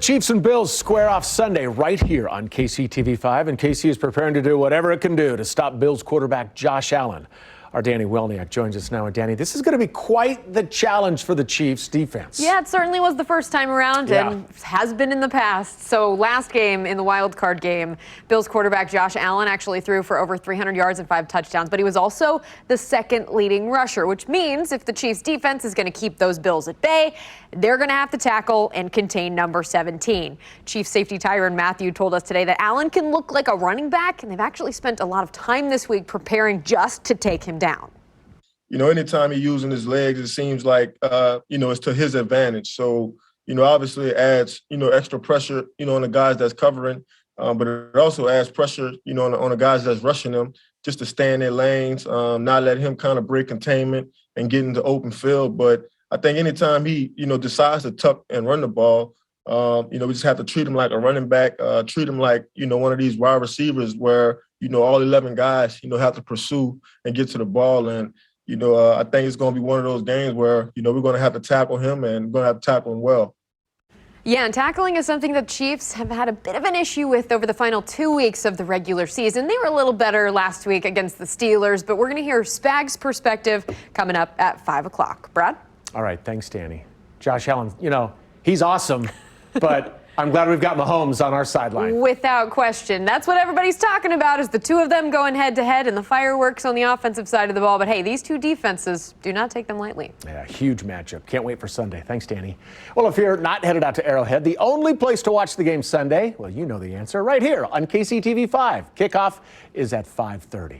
Chiefs and Bills square off Sunday right here on KCTV5, and KC is preparing to do whatever it can do to stop Bills quarterback Josh Allen. Our Danny Welniak joins us now. And Danny, this is going to be quite the challenge for the Chiefs defense. Yeah, it certainly was the first time around and has been in the past. So last game in the wild card game, Bills quarterback Josh Allen actually threw for over 300 yards and 5 touchdowns, but he was also the second leading rusher, which means if the Chiefs defense is going to keep those Bills at bay, they're going to have to tackle and contain number 17. Chiefs safety Tyrann Mathieu told us today that Allen can look like a running back, and they've actually spent a lot of time this week preparing just to take him down. You know, anytime he's using his legs, it seems like, it's to his advantage. So, obviously it adds, extra pressure, on the guys that's covering, but it also adds pressure, on the guys that's rushing them just to stay in their lanes, not let him kind of break containment and get into open field. But I think anytime he, decides to tuck and run the ball, we just have to treat him like a running back, treat him like, one of these wide receivers where, all 11 guys, have to pursue and get to the ball. And, I think it's going to be one of those games where, we're going to have to tackle him and we're going to have to tackle him well. Yeah, and tackling is something that Chiefs have had a bit of an issue with over the final 2 weeks of the regular season. They were a little better last week against the Steelers, but we're going to hear Spag's perspective coming up at 5 o'clock. Brad? All right, thanks, Danny. Josh Allen, he's awesome, but I'm glad we've got Mahomes on our sideline. Without question. That's what everybody's talking about, is the two of them going head-to-head and the fireworks on the offensive side of the ball. But, hey, these two defenses, do not take them lightly. Yeah, huge matchup. Can't wait for Sunday. Thanks, Danny. Well, if you're not headed out to Arrowhead, the only place to watch the game Sunday, well, you know the answer, right here on KCTV5. Kickoff is at 5:30.